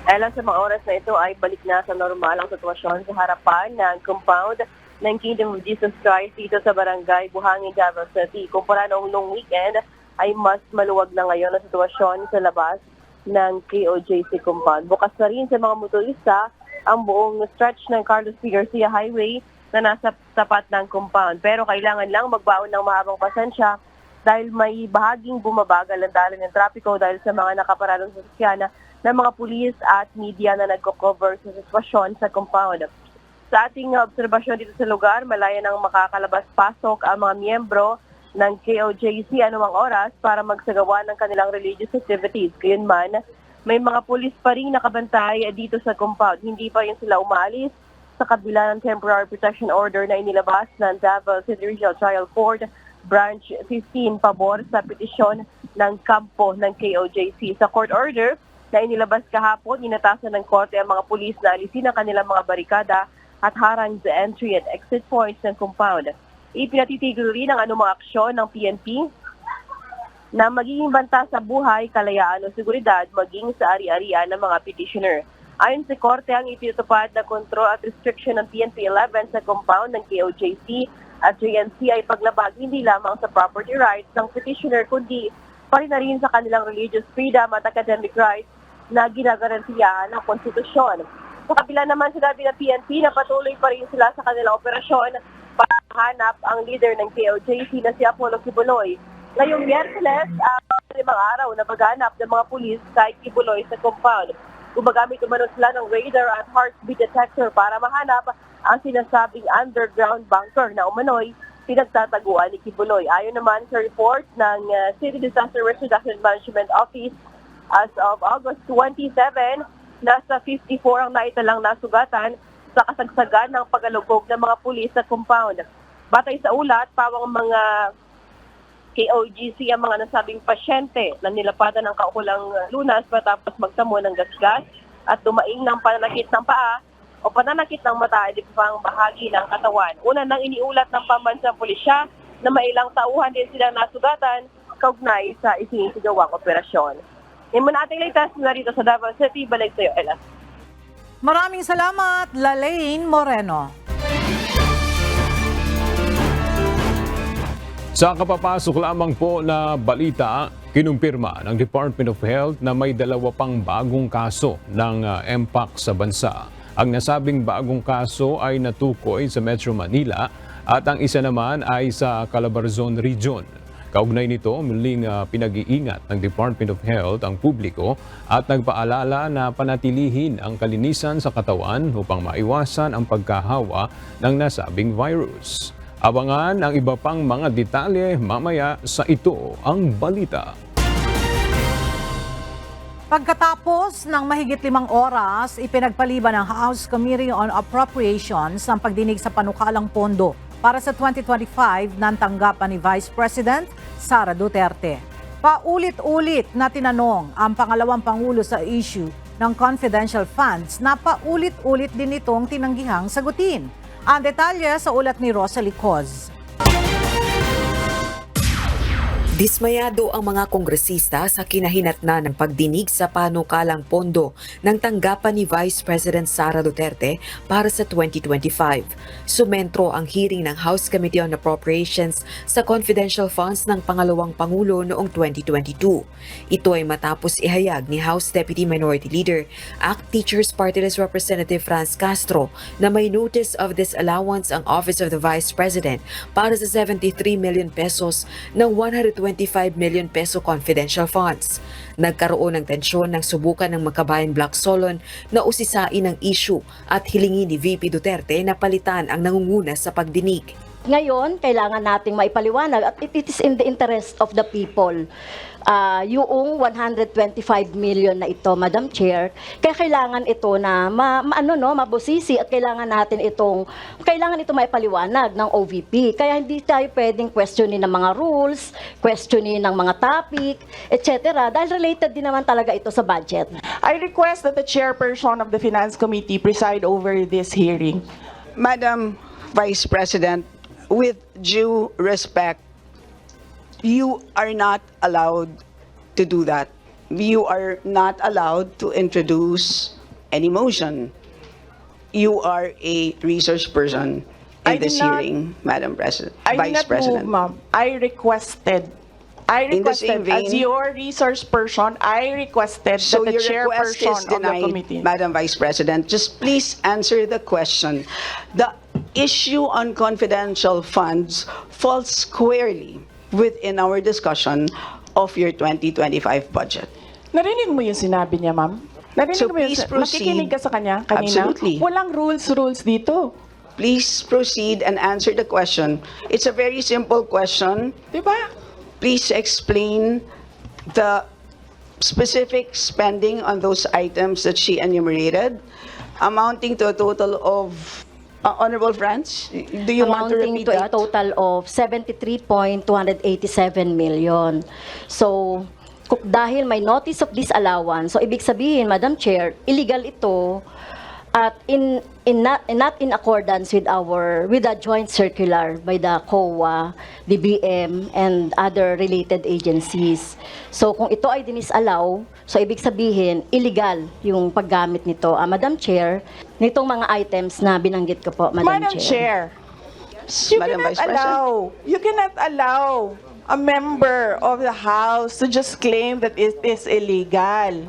Ella, sa mga oras na ito ay balik na sa normal ang sitwasyon sa harapan ng compound ng Kingdom of Jesus Christ dito sa Barangay Buhangin, Davao City. Kumpara noong long weekend ay mas maluwag na ngayon ang sitwasyon sa labas ng KOJC compound. Bukas na rin sa mga motorista ang buong stretch ng Carlos P. Garcia Highway na nasa tapat ng compound. Pero kailangan lang magbaon ng mahabang pasensya dahil may bahaging bumabagal ang daloy ng trapiko dahil sa mga nakaparadong sasakyana ng mga pulis at media na nagko-cover sa sitwasyon sa compound. Sa ating obserbasyon dito sa lugar, malaya nang makakalabas-pasok ang mga miyembro ng KOJC anumang oras para magsagawa ng kanilang religious activities. Gayunman, may mga pulis pa rin nakabantay dito sa compound. Hindi pa rin sila umalis sa kabila ng temporary protection order na inilabas ng Davao City Regional Trial Court Branch 15 pabor sa petisyon ng kampo ng KOJC. Sa court order na inilabas kahapon, inatasan ng korte ang mga pulis na alisin ang kanilang mga barikada at harang sa entry at exit points ng compound. Ipinatitigil rin ang anumang aksyon ng PNP na magiging banta sa buhay, kalayaan o seguridad maging sa ari-arian ng mga petitioner. Ayon sa korte, ang ipinatupad na kontrol at restriction ng PNP 11 sa compound ng KOJC at JNC ay paglabag hindi lamang sa property rights ng petitioner kundi pari na rin sa kanilang religious freedom at academic rights na ginagarantiyahan ng konstitusyon. Sa kabila naman sinabi ng PNP na patuloy pa rin sila sa kanilang operasyon para mahanap ang leader ng KOJC na si Apollo Kibuloy. Ngayong Miyerkules, 5 araw na paghanap ng mga pulis kay Kibuloy sa compound. Gumagamit umano sila ng radar at heartbeat detector para mahanap ang sinasabing underground bunker na umano'y pinagtataguan ni Kibuloy. Ayon naman sa report ng City Disaster Risk Reduction Management Office, as of August 27, nasa 54 ang naitalang nasugatan sa kasagsagan ng pagalugog ng mga pulis sa compound. Batay sa ulat, pawang mga KOJC ang mga nasabing pasyente na nilapatan ng kaukulang lunas matapos magtamo ng gasgas at dumaing ng pananakit ng paa o pananakit ng mata at ibang bahagi ng katawan. Una nang iniulat ng pambansang pulisya na mailang tauhan din silang nasugatan kaugnay sa isisigawang operasyon. Yan muna ating latest na rito sa Davao City. Balik sa iyo, Ella. Maraming salamat, Lalaine Moreno. Sa kapapasok lamang po na balita, kinumpirma ng Department of Health na may 2 pang bagong kaso ng Mpox sa bansa. Ang nasabing bagong kaso ay natukoy sa Metro Manila at ang isa naman ay sa Calabarzon Region. Kaugnay nito, muling pinag-iingat ng Department of Health ang publiko at nagpaalala na panatilihin ang kalinisan sa katawan upang maiwasan ang pagkahawa ng nasabing virus. Abangan ang iba pang mga detalye mamaya sa Ito ang Balita. Pagkatapos ng mahigit 5 oras, ipinagpaliban ng House Committee on Appropriations ang pagdinig sa panukalang pondo para sa 2025 ng tanggapan ni Vice President Sara Duterte. Paulit-ulit na tinanong ang pangalawang Pangulo sa issue ng confidential funds na paulit-ulit din itong tinanggihang sagutin. Ang detalye sa ulat ni Rosalie Coz. Dismayado ang mga kongresista sa kinahinatnan ng pagdinig sa panukalang pondo ng tanggapan ni Vice President Sara Duterte para sa 2025. Sumentro ang hearing ng House Committee on Appropriations sa confidential funds ng pangalawang Pangulo noong 2022. Ito ay matapos ihayag ni House Deputy Minority Leader, ACT Teachers Party List Representative Franz Castro na may notice of disallowance ang Office of the Vice President para sa 73 million pesos ng 125 million peso confidential funds. Nagkaroon ng tensyon nang subukan ng Makabayan Black Solon na usisain ang issue at hilingin ni VP Duterte na palitan ang nangunguna sa pagdinig. Ngayon, kailangan nating maipaliwanag at it is in the interest of the people. Yung 125 million na ito, Madam Chair, kaya kailangan ito na mabusisi at kailangan ito maipaliwanag ng OVP. Kaya hindi tayo pwedeng questionin ng mga rules, questionin ng mga topic, etc. Dahil related din naman talaga ito sa budget. I request that the chairperson of the Finance Committee preside over this hearing. Madam Vice President, with due respect, you are not allowed to do that. You are not allowed to introduce any motion. You are a research person in this hearing, Madam President, Vice President. Move, ma'am. I requested, as your research person, I requested So that the your request chairperson is of the denied, committee. Madam Vice President. Just please answer the question. The issue on confidential funds falls squarely within our discussion of your 2025 budget. Narinig mo yung sinabi niya, ma'am? Narinig So mo yung please proceed. nakikinig ka sa kanya kanina? Absolutely. Walang rules dito. Please proceed and answer the question. It's a very simple question. Diba? Please explain the specific spending on those items that she enumerated, amounting to a total of, Honorable Franz, do you want to Amounting repeat to a that? total of 73.287 million. So, dahil may notice of disallowance, so ibig sabihin, Madam Chair, illegal ito at not in accordance with the joint circular by the COA, DBM, and other related agencies. So kung ito ay dinisallow, so ibig sabihin illegal yung paggamit nito. Madam Chair, nitong mga items na binanggit ko po, Madam Chair, You cannot allow a member of the House to just claim that it is illegal.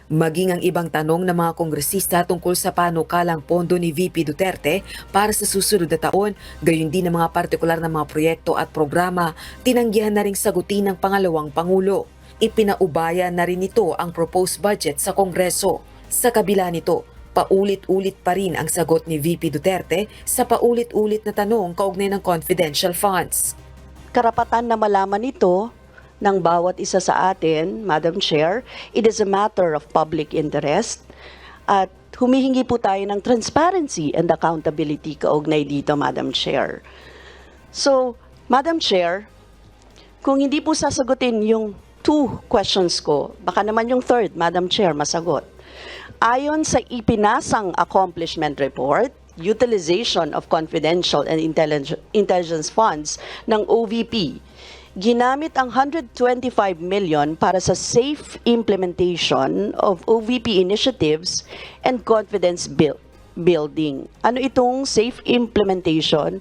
Maging ang ibang tanong ng mga kongresista tungkol sa panukalang pondo ni VP Duterte para sa susunod na taon, gayon din ang mga partikular na mga proyekto at programa, tinanggihan na ring sagutin ng pangalawang Pangulo. Ipinaubaya na rin ito ang proposed budget sa Kongreso. Sa kabila nito, paulit-ulit pa rin ang sagot ni VP Duterte sa paulit-ulit na tanong kaugnay ng confidential funds. Karapatan na malaman ito ng bawat isa sa atin, Madam Chair. It is a matter of public interest at humihingi po tayo ng transparency and accountability kaugnay dito, Madam Chair. So, Madam Chair, kung hindi po sasagutin yung 2 questions ko, baka naman yung 3rd, Madam Chair, masagot. Ayon sa ipinasang accomplishment report, utilization of confidential and intelligence funds ng OVP, ginamit ang 125 million para sa safe implementation of OVP initiatives and confidence building. Ano itong safe implementation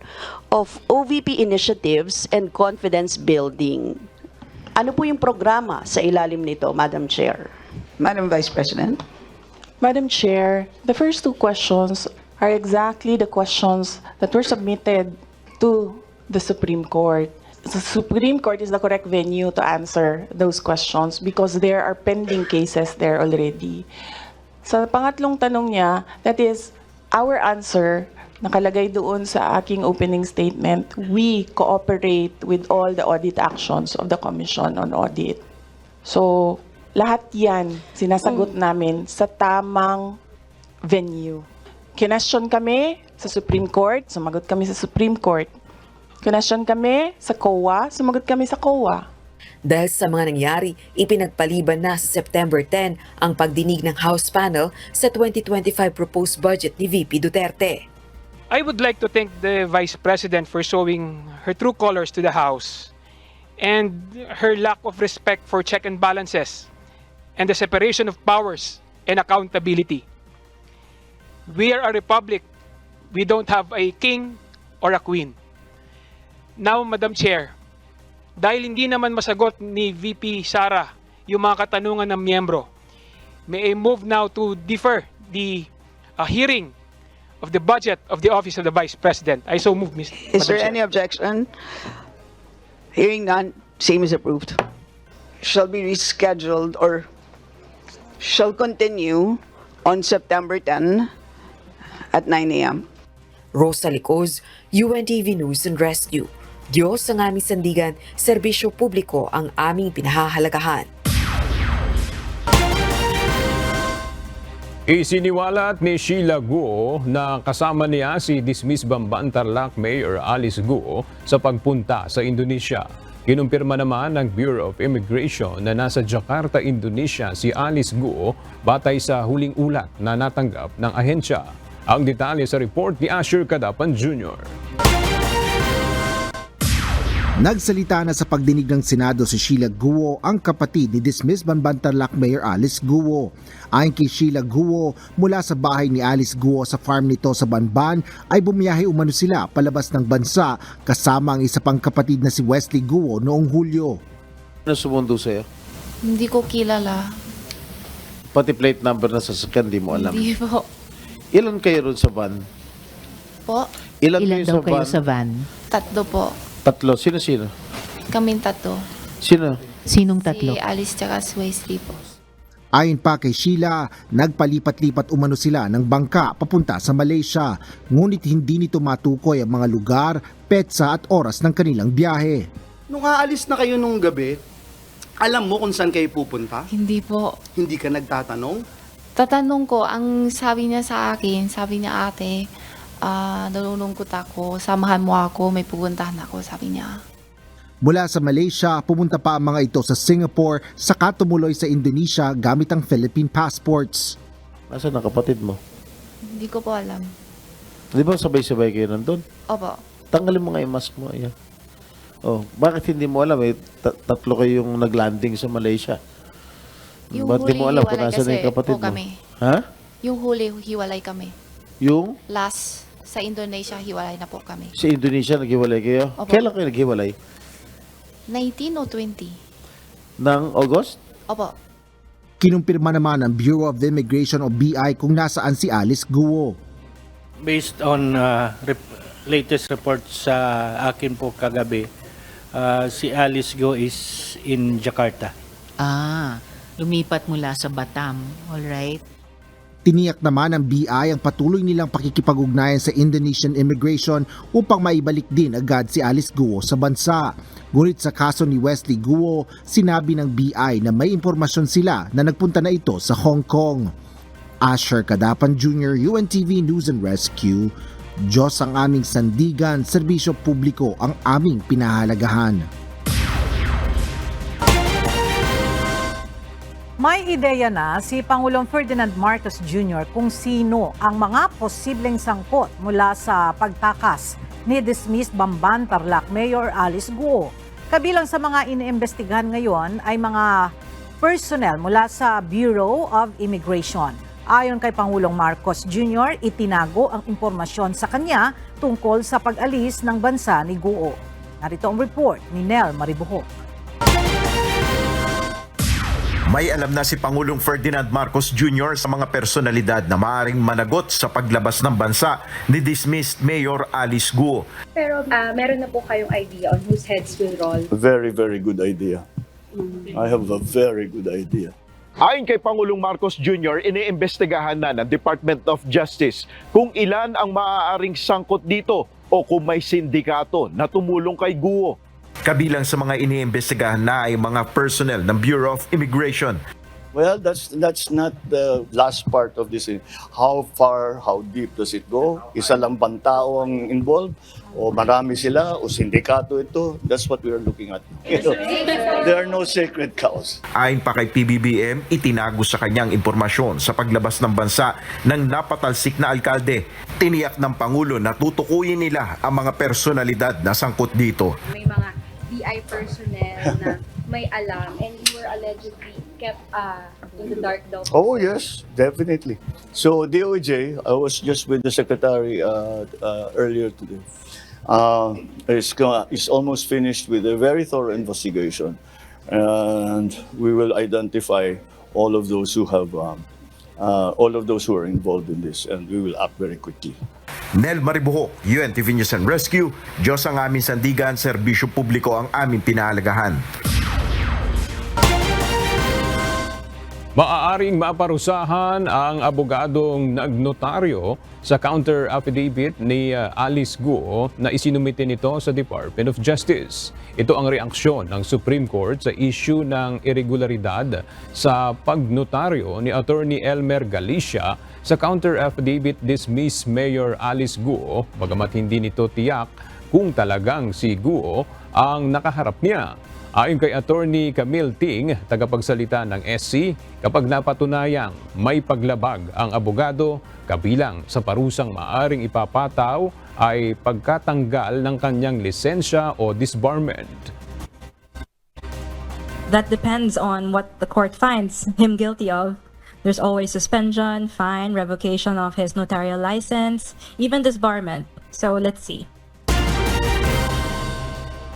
of OVP initiatives and confidence building? Ano po yung programa sa ilalim nito, Madam Chair? Madam Vice President. Madam Chair, the first 2 questions are exactly the questions that were submitted to the Supreme Court. The Supreme Court is the correct venue to answer those questions because there are pending cases there already. Sa pangatlong tanong niya, that is our answer, nakalagay doon sa aking opening statement, we cooperate with all the audit actions of the Commission on Audit. So, lahat yan sinasagot namin sa tamang venue. Kinestyon kami sa Supreme Court, sumagot kami sa Supreme Court. Kinestyon kami sa COA, sumagot kami sa COA. Dahil sa mga nangyari, ipinagpaliban na sa September 10 ang pagdinig ng House panel sa 2025 proposed budget ni VP Duterte. I would like to thank the Vice President for showing her true colors to the House and her lack of respect for check and balances and the separation of powers and accountability. We are a republic. We don't have a king or a queen. Now, Madam Chair, dahil hindi naman masagot ni VP Sara yung mga katanungan ng miyembro, may I move now to defer the hearing of the budget of the Office of the Vice President. I so move, Ms. Is there any objection? Hearing none, same is approved. Shall be rescheduled or shall continue on September 10 at 9 a.m. Rosa Licoz, UNTV News and Rescue. Diyos ang aming sandigan, serbisyo publiko ang aming pinahahalagahan. Isiniwalat ni Sheila Guo na kasama niya si dismissed Bamban Tarlac Mayor Alice Guo sa pagpunta sa Indonesia. Kinumpirma naman ng Bureau of Immigration na nasa Jakarta, Indonesia si Alice Guo batay sa huling ulat na natanggap ng ahensya. Ang detalye sa report ni Asher Cadapan Jr. Nagsalita na sa pagdinig ng Senado si Sheila Guo, ang kapatid ni dismissed Bamban Tarlac Mayor Alice Guo. Ayon kay Sheila Guo, mula sa bahay ni Alice Guo sa farm nito sa Banban ay bumiyahe umano sila palabas ng bansa kasama ang isa pang kapatid na si Wesley Guo noong Hulyo. Ano sumundo sa'yo? Hindi ko kilala. Pati plate number na sasakyan, di mo alam. Hindi po. Ilan kayo ron sa van? Po? Ilan kayo sa van? 3 po. 3. Sino-sino? Kaming 3. Sino? Sinong tatlo? Si Alice tsaka si Wesley po. Ayon pa kay Sheila, nagpalipat-lipat umano sila ng bangka papunta sa Malaysia. Ngunit hindi nito matukoy ang mga lugar, petsa at oras ng kanilang biyahe. Nung aalis na kayo nung gabi, alam mo kung saan kayo pupunta? Hindi po. Hindi ka nagtatanong? Tatanong ko, ang sabi niya sa akin, sabi niya ate, nalulungkot ako, samahan mo ako, may pupuntahan ako, sabi niya. Mula sa Malaysia, pumunta pa ang mga ito sa Singapore, saka tumuloy sa Indonesia gamit ang Philippine passports. Nasaan ang kapatid mo? Hindi ko po alam. Di ba sabay-sabay kayo nandun? Opo. Tanggalin mo nga yung mask mo. Ayan. Oh, bakit hindi mo alam? Tatlo kayong naglanding sa Malaysia. Yung Ba't di mo alam kung huli-hiwalay nasaan kasi yung kapatid po mo? kami. Ha? Yung huli, hiwalay kami. Yung? Last Sa Indonesia, hiwalay na po kami. Sa Indonesia, naghiwalay kayo? Opo. Kailan kayo naghiwalay? 19 o 20? Ng August? Opo. Kinumpirma naman ng Bureau of Immigration o BI kung nasaan si Alice Guo. Based on latest reports sa akin po kagabi, si Alice Guo is in Jakarta. Lumipat mula sa Batam. Alright. Tiniyak naman ng BI ang patuloy nilang pakikipag-ugnayan sa Indonesian immigration upang maibalik din agad si Alice Guo sa bansa. Ngunit sa kaso ni Wesley Guo, sinabi ng BI na may impormasyon sila na nagpunta na ito sa Hong Kong. Asher Cadapan Jr., UNTV News and Rescue. Diyos ang aming sandigan, serbisyo publiko ang aming pinahalagahan. May ideya na si Pangulong Ferdinand Marcos Jr. kung sino ang mga posibleng sangkot mula sa pagtakas ni dismissed Bamban Tarlac Mayor Alice Guo. Kabilang sa mga iniimbestigahan ngayon ay mga personnel mula sa Bureau of Immigration. Ayon kay Pangulong Marcos Jr., itinago ang impormasyon sa kanya tungkol sa pag-alis ng bansa ni Guo. Narito ang report ni Nel Maribuhok. May alam na si Pangulong Ferdinand Marcos Jr. sa mga personalidad na maaaring managot sa paglabas ng bansa ni dismissed Mayor Alice Guo. Pero meron na po kayong idea on whose heads will roll? Very, very good idea. I have a very good idea. Ayon kay Pangulong Marcos Jr., iniimbestigahan na ng Department of Justice kung ilan ang maaaring sangkot dito o kung may sindikato na tumulong kay Guo. Kabilang sa mga iniimbestigahan na ay mga personnel ng Bureau of Immigration. Well, that's not the last part of this. How far, how deep does it go? Isa lang bang tao ang involved? O marami sila? O sindikato ito? That's what we are looking at. There are no sacred cows. Ayon pa kay PBBM, itinago sa kanyang impormasyon sa paglabas ng bansa ng napatalsik na alkalde. Tiniyak ng Pangulo na tutukuyin nila ang mga personalidad na sangkot dito. May mga BI personnel na may alam and you were allegedly kept in the dark daw. Oh yes, definitely. So DOJ, I was just with the Secretary earlier today, is almost finished with a very thorough investigation, and we will identify all of those who have are involved in this, and we will act very quickly. Nel Maribuhok, UNTV News and Rescue. Diyos ang aming sandigan, serbisyo publiko ang aming pinahalagahan. Maaaring maparusahan ang abogadong nagnotaryo sa counter affidavit ni Alice Guo na isinumite nito sa Department of Justice. Ito ang reaksyon ng Supreme Court sa issue ng irregularidad sa pagnotaryo ni Attorney Elmer Galicia sa counter affidavit dismiss Mayor Alice Guo, bagamat hindi nito tiyak kung talagang si Guo ang nakaharap niya. Ayon kay Attorney Camille Ting, tagapagsalita ng SC, kapag napatunayang may paglabag ang abogado, kabilang sa parusang maaring ipapataw ay pagkatanggal ng kanyang lisensya o disbarment. That depends on what the court finds him guilty of. There's always suspension, fine, revocation of his notarial license, even disbarment. So let's see.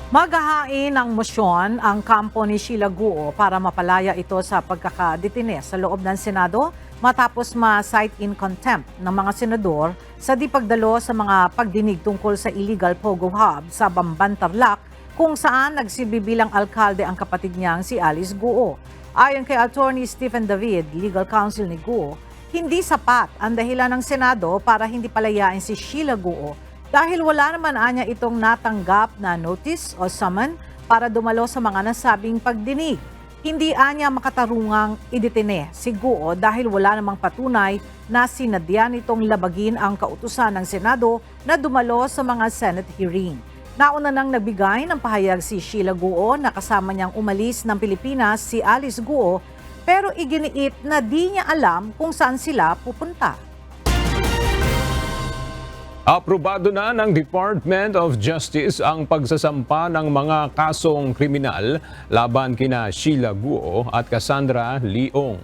Maghahain ng mosyon ang kampo ni Sheila Guo para mapalaya ito sa pagkakadetine sa loob ng Senado matapos ma-cite in contempt ng mga senador sa di pagdalo sa mga pagdinig tungkol sa illegal Pogo Hub sa Bamban Tarlac kung saan nagsibibilang alkalde ang kapatid niyang si Alice Guo. Ayon kay Attorney Stephen David, legal counsel ni Guo, hindi sapat ang dahilan ng Senado para hindi palayain si Sheila Guo dahil wala naman anya itong natanggap na notice o summon para dumalo sa mga nasabing pagdinig. Hindi anya makatarungang idetine si Guo dahil wala namang patunay na sinadya nitong labagin ang kautusan ng Senado na dumalo sa mga Senate hearing. Nauna nang nagbigay ng pahayag si Sheila Guo na kasama niyang umalis ng Pilipinas si Alice Guo pero iginiit na di niya alam kung saan sila pupunta. Aprobado na ng Department of Justice ang pagsasampa ng mga kasong kriminal laban kina Sheila Guo at Cassandra Leong.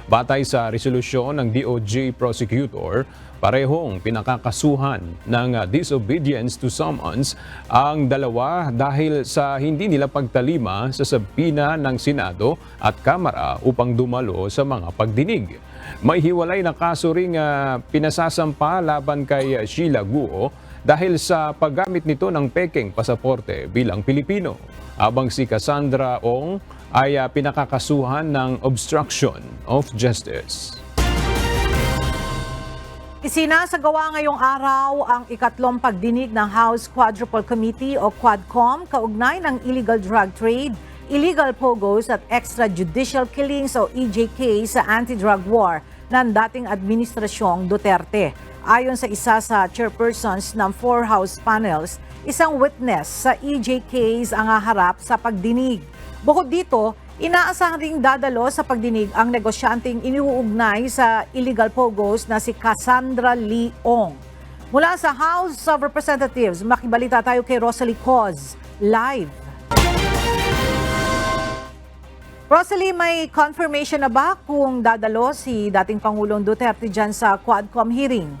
Batay sa resolusyon ng DOJ prosecutor, Parehong pinakakasuhan ng disobedience to summons ang dalawa dahil sa hindi nila pagtalima sa sabina ng Senado at Kamara upang dumalo sa mga pagdinig. May hiwalay na kaso ring pinasasampa laban kay Sheila Guo dahil sa paggamit nito ng pekeng pasaporte bilang Pilipino. Habang si Cassandra Ong ay pinakakasuhan ng obstruction of justice. Isinasagawa ngayong araw ang ikatlong pagdinig ng House Quadruple Committee o Quadcom kaugnay ng illegal drug trade, illegal pogos at extrajudicial killings o EJK sa anti-drug war ng dating administrasyong Duterte. Ayon sa isa sa chairpersons ng 4 House panels, isang witness sa EJKs ang haharap sa pagdinig. Bukod dito, inaasahan ring dadalo sa pagdinig ang negosyanteng iniuugnay sa illegal pogos na si Cassandra Lee Ong. Mula sa House of Representatives, makibalita tayo kay Rosalie Coz, live. Rosalie, may confirmation na ba kung dadalo si dating Pangulong Duterte dyan sa Quadcom hearing?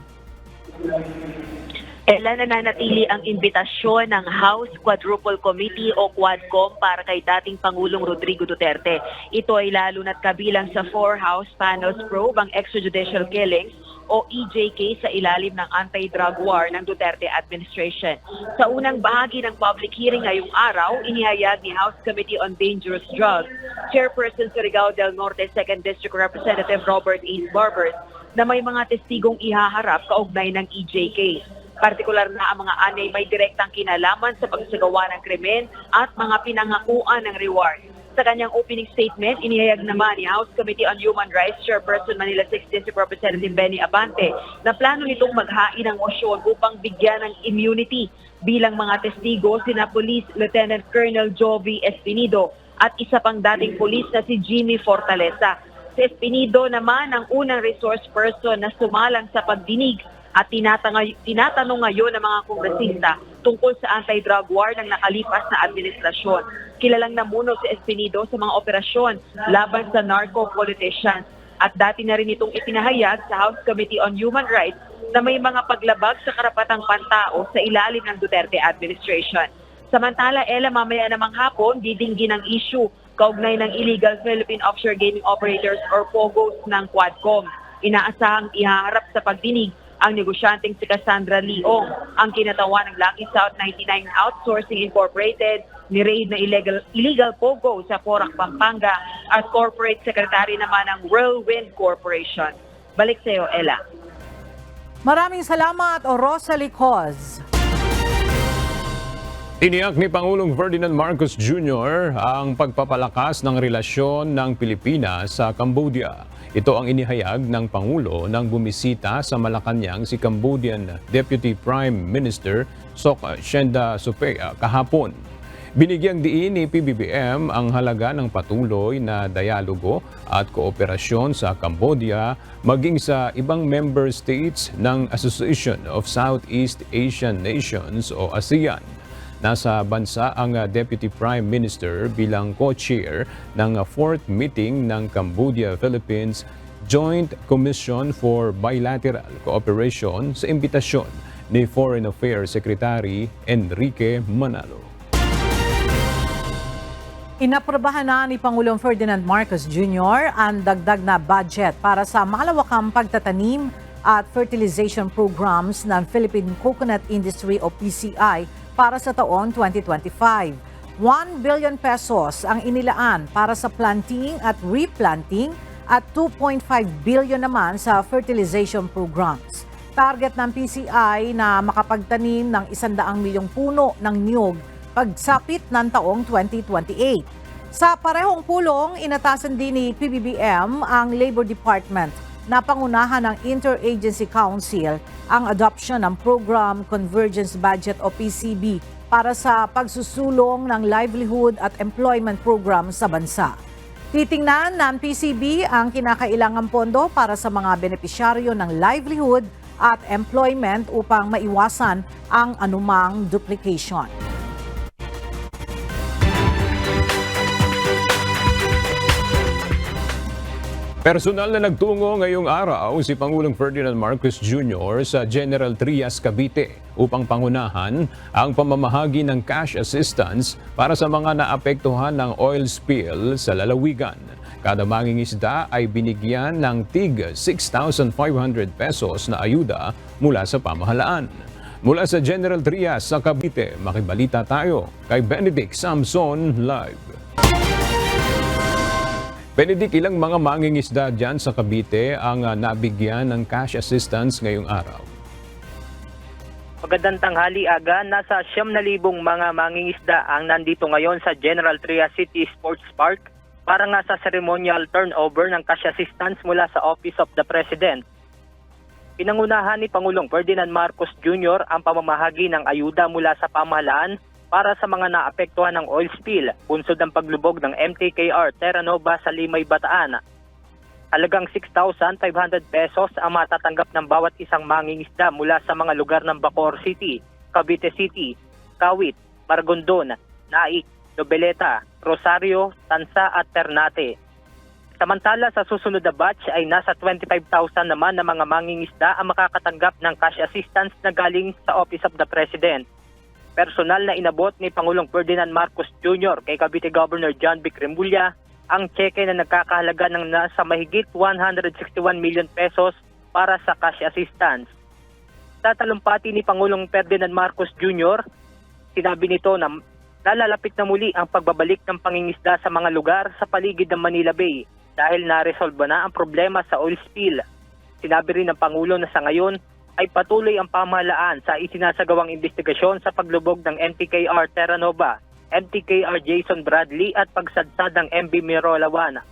Nananatili ang imbitasyon ng House Quadruple Committee o Quadcom para kay dating Pangulong Rodrigo Duterte. Ito ay lalo na't kabilang sa 4 House panels probe ang extrajudicial killings o EJK sa ilalim ng anti-drug war ng Duterte administration. Sa unang bahagi ng public hearing ngayong araw, inihayag ni House Committee on Dangerous Drugs, Chairperson Surigao del Norte 2nd District Representative Robert Ace Barbers, na may mga testigong ihaharap kaugnay ng EJK. Partikular na ang mga anay may direktang kinalaman sa pagsagawa ng krimen at mga pinangakuan ng reward. Sa kanyang opening statement, inihayag naman ni House Committee on Human Rights Chairperson Manila 6th District Representative Benny Abante na plano nitong maghain ng motion upang bigyan ng immunity bilang mga testigo sina Police Lieutenant Colonel Jovi Espinido at isa pang dating pulis na si Jimmy Fortaleza. Si Espinido naman ang unang resource person na sumalang sa pagdinig at tinatanong ngayon ng mga kongresista tungkol sa anti-drug war ng nakalipas na administrasyon. Kilalang namuno si Espinido sa mga operasyon laban sa narco-politicians at dati na rin itong ipinahayag sa House Committee on Human Rights na may mga paglabag sa karapatang pantao sa ilalim ng Duterte administration. Samantala, mamaya namang hapon, didinggin ang issue kaugnay ng illegal Philippine Offshore Gaming Operators or POGOs ng Quadcom. Inaasahang ihaharap sa pagdinig ang negosyanteng si Cassandra Lee Ong, ang kinatawan ng Lucky South 99 Outsourcing Incorporated, ni-raid na illegal POGO sa Porac, Pampanga at corporate secretary naman ng Whirlwind Corporation. Balik sa iyo, Ella. Maraming salamat, Rosalie Coz. Tiniyak ni Pangulong Ferdinand Marcos Jr. ang pagpapalakas ng relasyon ng Pilipinas sa Cambodia. Ito ang inihayag ng Pangulo nang bumisita sa Malacanang si Cambodian Deputy Prime Minister Sok Shenda Supea kahapon. Binigyang diin ni PBBM ang halaga ng patuloy na dialogo at kooperasyon sa Cambodia maging sa ibang member states ng Association of Southeast Asian Nations o ASEAN. Nasa bansa ang Deputy Prime Minister bilang co-chair ng 4th meeting ng Cambodia-Philippines Joint Commission for Bilateral Cooperation sa imbitasyon ni Foreign Affairs Secretary Enrique Manalo. Inaprobahan na ni Pangulong Ferdinand Marcos Jr. ang dagdag na budget para sa malawakang pagtatanim at fertilization programs ng Philippine Coconut Industry o PCI para sa taon 2025. 1 billion pesos ang inilaan para sa planting at replanting at 2.5 billion naman sa fertilization programs. Target ng PCI na makapagtanim ng 100 milyong puno ng niyog pagsapit ng taong 2028. Sa parehong pulong, inatasan din ni PBBM ang Labor Department na pangunahan ng Interagency Council ang adoption ng Program Convergence Budget o PCB para sa pagsusulong ng livelihood at employment program sa bansa. Titingnan ng PCB ang kinakailangang pondo para sa mga benepisyaryo ng livelihood at employment upang maiwasan ang anumang duplication. Personal na nagtungo ngayong araw si Pangulong Ferdinand Marcos Jr. sa General Trias, Cavite upang pangunahan ang pamamahagi ng cash assistance para sa mga naapektuhan ng oil spill sa lalawigan. Kada mangingisda ay binigyan ng tig 6,500 pesos na ayuda mula sa pamahalaan. Mula sa General Trias sa Cavite, makibalita tayo kay Benedict Samson live. Benedict, ilang mga mangingisda dyan sa Cavite ang nabigyan ng cash assistance ngayong araw? Magandang tanghali, Aga. Nasa 9,000 mga mangingisda ang nandito ngayon sa General Trias City Sports Park para nga sa ceremonial turnover ng cash assistance mula sa Office of the President. Pinangunahan ni Pangulong Ferdinand Marcos Jr. ang pamamahagi ng ayuda mula sa pamahalaan para sa mga naapektuhan ng oil spill, bunsod ng paglubog ng MTKR Terra Nova sa Limay, Bataan. Halagang 6,500 pesos ang matatanggap ng bawat isang mangingisda mula sa mga lugar ng Bacoor City, Cavite City, Kawit, Maragondon, Naik, Nobeleta, Rosario, Tansa at Ternate. Samantala sa susunod na batch ay nasa 25,000 naman na mga mangingisda ang makakatanggap ng cash assistance na galing sa Office of the President. Personal na inabot ni Pangulong Ferdinand Marcos Jr. kay Cavite Governor John Vic Remulla ang cheque na nagkakahalaga ng nasa mahigit 161 million pesos para sa cash assistance. Sa talumpati ni Pangulong Ferdinand Marcos Jr., sinabi nito na nalalapit na muli ang pagbabalik ng pangingisda sa mga lugar sa paligid ng Manila Bay dahil na-resolve na ang problema sa oil spill. Sinabi rin ng Pangulo na sa ngayon ay patuloy ang pamahalaan sa isinasagawang investigasyon sa paglubog ng MTKR Terra Nova, MTKR Jason Bradley at pagsadsad ng MV Mirolawan.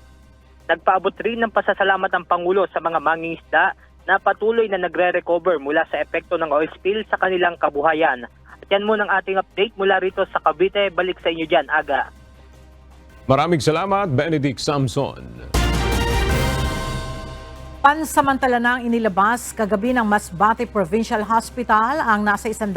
Nagpaabot rin ng pasasalamat ang Pangulo sa mga mangingisda na patuloy na nagre-recover mula sa epekto ng oil spill sa kanilang kabuhayan. At yan muna ang ating update mula rito sa Cavite. Balik sa inyo dyan, Aga. Maraming salamat, Benedict Samson. Pansamantala nang inilabas kagabi ng Masbate Provincial Hospital ang nasa 100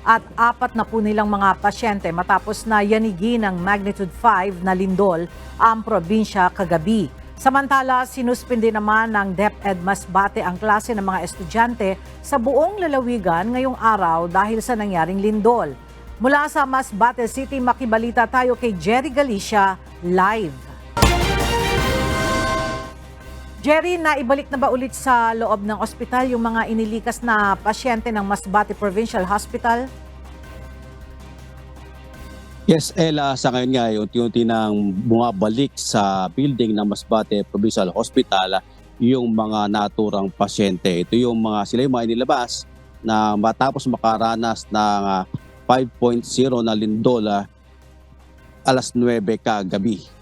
at 4 na po nilang mga pasyente matapos na yanigi ng magnitude 5 na lindol ang probinsya kagabi. Samantala, sinuspindi naman ng DepEd Masbate ang klase ng mga estudyante sa buong lalawigan ngayong araw dahil sa nangyaring lindol. Mula sa Masbate City, makibalita tayo kay Jerry Galicia live. Jerry, naibalik na ba ulit sa loob ng ospital yung mga inilikas na pasyente ng Masbate Provincial Hospital? Yes, Ella, sa ngayon nga, unti-unti nang bumabalik sa building ng Masbate Provincial Hospital yung mga naturang pasyente. Ito yung sila yung mga inilabas na matapos makaranas ng 5.0 na lindol alas 9 kagabi.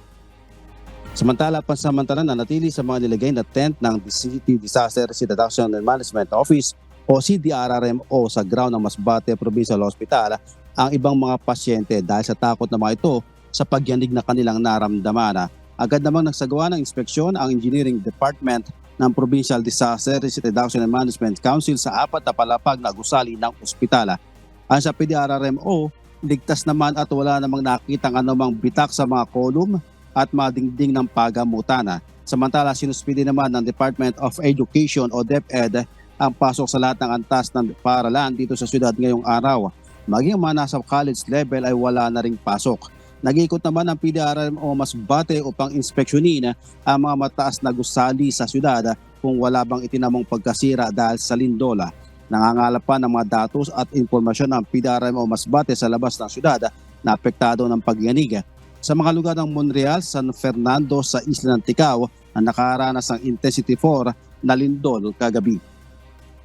Pansamantala nanatili sa mga nilagay na tent ng City Disaster Reduction and Management Office o CDRRMO sa ground ng Masbate Provincial Hospital ang ibang mga pasyente dahil sa takot na mga ito sa pagyanig na kanilang naramdaman. Agad namang nagsagawa ng inspeksyon ang Engineering Department ng Provincial Disaster Reduction and Management Council sa 4 na palapag na gusali ng ospital. Ang sa PDRRMO, ligtas naman at wala namang nakitang anumang bitak sa mga kolum at madingding ng pagamutan. Samantala, sinuspindi naman ng Department of Education o DepEd ang pasok sa lahat ng antas ng paaralan dito sa syudad ngayong araw. Maging ang mga nasa college level ay wala na ring pasok. Nag-iikot naman ang PDRRMO Masbate upang inspeksyonin ang mga mataas na gusali sa syudad kung wala bang itinamong pagkasira dahil sa lindola. Nangangalap pa ng mga datos at impormasyon ng PDRRMO Masbate sa labas ng syudad na apektado ng pagyanig. Sa mga lugar ng Monreal, San Fernando sa Isla ng Ticao na nakaranas ng intensity 4 na lindol kagabi.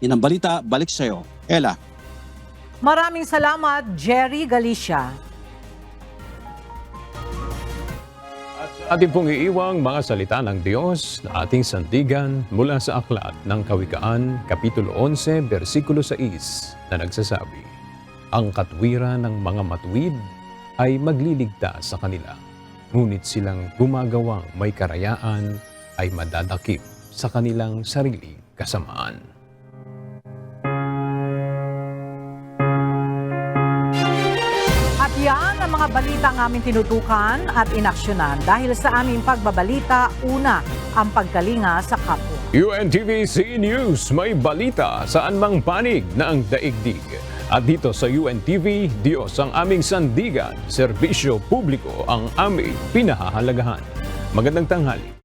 Yan ang balita, balik sa iyo, Ella. Maraming salamat, Jerry Galicia. Ating pong iiwang mga salita ng Diyos na ating sandigan mula sa aklat ng Kawikaan, Kapitulo 11, versikulo 6 na nagsasabi, ang katwiran ng mga matuwid ay magliligtas sa kanila, ngunit silang gumagawang may karayaan ay madadakip sa kanilang sariling kasamaan. At yan ang mga balita ang aming tinutukan at inaksyonan. Dahil sa aming pagbabalita, una, ang pagkalinga sa kapwa. UNTV News, may balita saan mang panig ng daigdig. At dito sa UNTV, Diyos ang aming sandigan, serbisyo publiko ang aming pinahahalagahan. Magandang tanghali.